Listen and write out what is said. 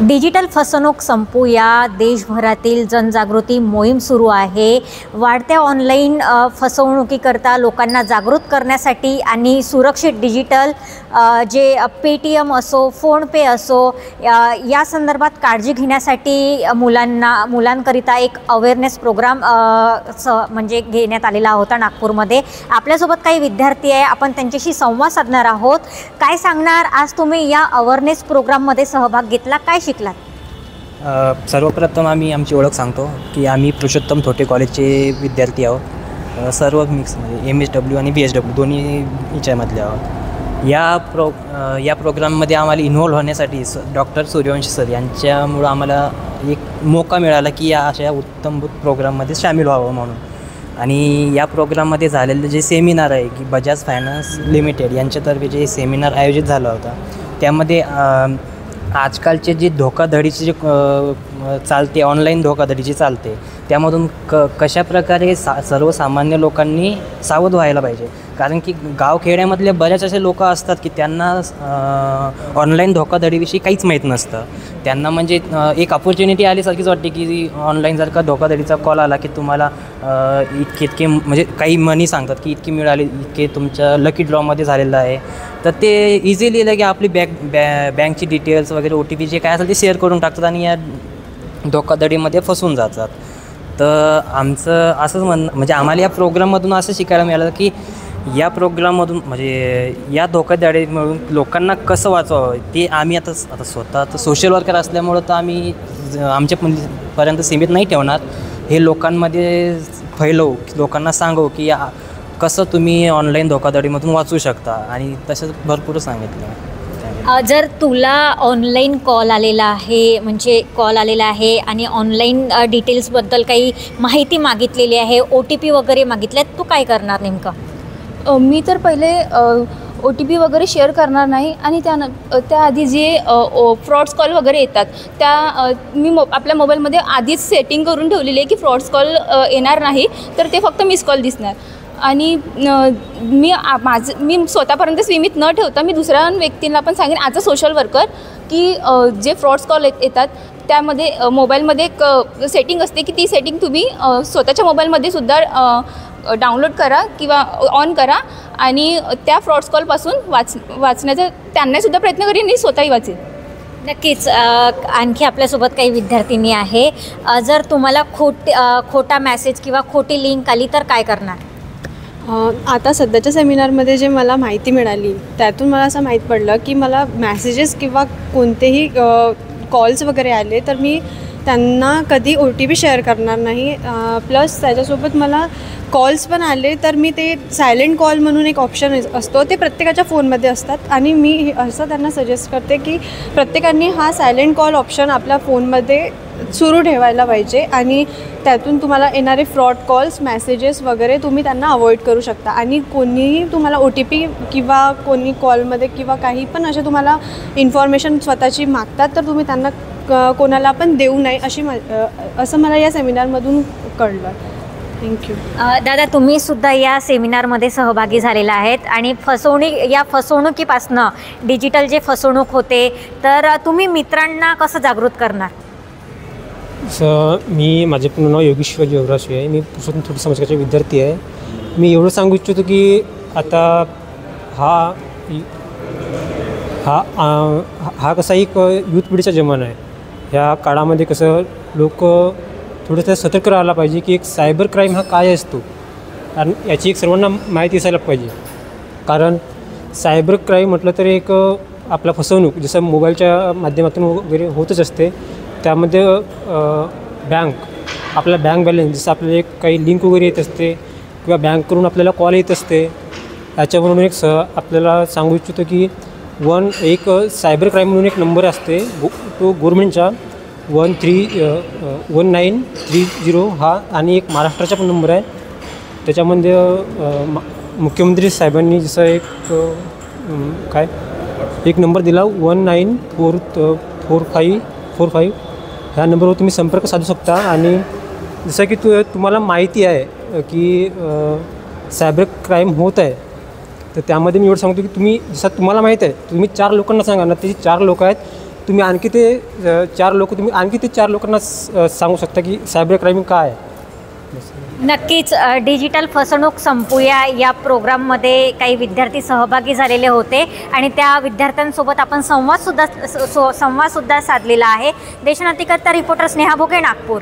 Digital फसवणूक संपूया देशभरातील जनजागृती मोहीम सुरू आहे। वाढत्या ऑनलाईन फसवणुकीकरता लोकांना जागृत करण्यासाठी आणि सुरक्षित डिजिटल जे पेटीएम असो फोनपे असो या संदर्भात काळजी घेण्यासाठी मुलांकरिता एक अवेअरनेस प्रोग्राम म्हणजे घेण्यात आलेला होता नागपूरमध्ये। आपल्यासोबत काही विद्यार्थी आहे, आपण त्यांच्याशी संवाद साधणार आहोत। काय सांगणार, आज तुम्ही या अवेअरनेस प्रोग्राममध्ये सहभाग घेतला, काय शिकलात? सर्वप्रथम आम्ही आमची ओळख सांगतो की आम्ही पुरुषोत्तम थोटे कॉलेजचे विद्यार्थी आहोत। सर्व मिक्स म्हणजे MSW आणि BSW दोन्ही याच्यामधले आहोत। या प्रोग्राममध्ये आम्हाला इन्व्हॉल्व होण्यासाठी डॉक्टर सूर्यवंशी सर यांच्यामुळं आम्हाला एक मौका मिळाला की या अशा उत्तम प्रोग्राममध्ये सामील व्हावं म्हणून। आणि या प्रोग्राममध्ये झालेलं जे सेमिनार आहे की बजाज फायनान्स लिमिटेड यांच्यातर्फे जे सेमिनार आयोजित झाला होता त्यामध्ये आजकालचे जे धोकाधडीचे जे चालते ऑनलाईन धोकाधडी जी चालते त्यामधून कशाप्रकारे सर्वसामान्य लोकांनी सावध व्हायला पाहिजे। कारण की गावखेड्यामधले बऱ्याच असे लोक असतात की त्यांना ऑनलाईन धोकाधडीविषयी काहीच माहीत नसतं। त्यांना म्हणजे एक अपॉर्च्युनिटी आल्यासारखीच वाटते की ऑनलाईन जर का धोकाधडीचा कॉल आला की तुम्हाला इतके म्हणजे काही मनी सांगतात की इतकी मिळाली, इतके तुमच्या लकी ड्रॉमध्ये झालेलं आहे, तर ते इझिली लगे आपली बँकची डिटेल्स वगैरे OTP जे काय असेल ते शेअर करून टाकतात आणि या धोकाधडीमध्ये फसून जातात। तर आमचं असंच म्हणजे आम्हाला या प्रोग्राममधून असं शिकायला मिळालं की या प्रोग्राममधून म्हणजे या धोकाधडीमधून लोकांना कसं वाचवावं ते आम्ही आता स्वतः तर सोशल वर्कर असल्यामुळं तर आम्ही आमच्यापर्यंत सीमित नाही ठेवणार, हे लोकांमध्ये फैलवू, लोकांना सांगू की कसं तुम्ही ऑनलाईन धोकाधडीमधून वाचू शकता आणि तसंच भरपूर सांगितलं। जर तुला ऑनलाईन कॉल आलेला आहे म्हणजे कॉल आलेला आहे आणि ऑनलाईन डिटेल्सबद्दल काही माहिती मागितलेली आहे, OTP वगैरे मागितल्यात, तू काय करणार नेमकं? मी तर पहिले OTP वगैरे शेअर करणार नाही आणि त्याआधी जे फ्रॉड्स कॉल वगैरे येतात त्या मी आपल्या मोबाईलमध्ये आधीच सेटिंग करून ठेवलेली आहे की फ्रॉड्स कॉल येणार नाही, तर ते फक्त मिस कॉल दिसणार। आणि मी स्वतःपर्यंत सीमित न ठेवता मी दुसऱ्या व्यक्तींना पण सांगेन ॲज अ सोशल वर्कर की जे फ्रॉड्स कॉल येतात त्यामध्ये मोबाईलमध्ये एक सेटिंग असते की ती सेटिंग तुम्ही स्वतःच्या मोबाईलमध्ये सुद्धा डाउनलोड करा किंवा ऑन करा आणि त्या फ्रॉड्स कॉलपासून वाचण्याचा त्यांनासुद्धा प्रयत्न करीन आणि स्वतःही वाचेन। नक्कीच। आणखी आपल्यासोबत काही विद्यार्थिनी आहे, जर तुम्हाला खोटा मेसेज किंवा खोटी लिंक आली तर काय करणार? आता सध्याच्या सेमिनारमध्ये जे मला माहिती मिळाली त्यातून मला असं माहीत पडलं की मला मेसेजेस किंवा कोणतेही कॉल्स वगैरे आले तर मी त्यांना कधी OTP शेअर करणार नाही। प्लस त्याच्यासोबत मला कॉल्स पण आले तर मी ते सायलेंट कॉल म्हणून एक ऑप्शन असतो ते प्रत्येकाच्या फोनमध्ये असतात आणि मी असं त्यांना सजेस्ट करते की प्रत्येकाने हा सायलेंट कॉल ऑप्शन आपल्या फोनमध्ये सुरू ठेवायला पाहिजे आणि त्यातून तुम्हाला येणारे फ्रॉड कॉल्स मेसेजेस वगैरे तुम्ही त्यांना अवॉइड करू शकता। आणि कोणीही तुम्हाला OTP किंवा कोणी कॉलमध्ये किंवा काही पण असे तुम्हाला इन्फॉर्मेशन स्वतःची मागतात तर तुम्ही त्यांना कोणाला पण देऊ नये असं मला या सेमिनारमधून कळलं। थँक्यू। दादा, तुम्ही सुद्धा या सेमिनारमध्ये सहभागी झालेला आहेत आणि या फसवणुकीपासनं डिजिटल जे फसवणूक होते तर तुम्ही मित्रांना कसं जागृत करणार? माझे पूर्ण नाव योगेश्वर योगराज आहे, मी पुरुषोत्तम थोटे समाजाचे विद्यार्थी आहे। मी एवढं सांगू इच्छितो की आता हा कसा एक यूथ पिढीचा जमाना आहे। ह्या काळामध्ये कसं लोक थोडंसं सतर्क राहायला पाहिजे की एक सायबर क्राईम हा काय असतो आणि याची एक सर्वांना माहिती असायला पाहिजे। कारण सायबर क्राईम म्हटलं तर एक आपला फसवणूक जसं मोबाईलच्या माध्यमातून वगैरे होतच असते, त्यामध्ये आपला बँक बॅलन्स जसं आपल्याला एक काही लिंक वगैरे येत असते किंवा बँककडून आपल्याला कॉल येत असते, याच्यावरून एक आपल्याला सांगू इच्छितो की एक सायबर क्राईम म्हणून एक नंबर असते तो गव्हर्नमेंटचा 1930 हा आणि एक महाराष्ट्राचा पण नंबर आहे। त्याच्यामध्ये मुख्यमंत्री साहेबांनी जसं एक नंबर दिला 194545 ह्या नंबरवर तुम्ही संपर्क साधू शकता। आणि जसं की तुम्हाला माहिती आहे की सायबर क्राईम होत आहे तर त्यामध्ये मी एवढं सांगतो की तुम्ही जसं तुम्हाला माहीत आहे तुम्ही 4 लोकांना सांगा ना, ते 4 लोक आहेत तुम्ही आणखी ते 4 लोकांना सांगू शकता की सायबर क्राईम काय आहे. नक्कीच डिजिटल फसवणूक संपूया या प्रोग्राममध्ये काही विद्यार्थी सहभागी झालेले होते आणि त्या विद्यार्थ्यांसोबत आपण संवादसुद्धा साधलेला आहे. देशनातिकर्ता रिपोर्टर स्नेहा भोगे, नागपूर.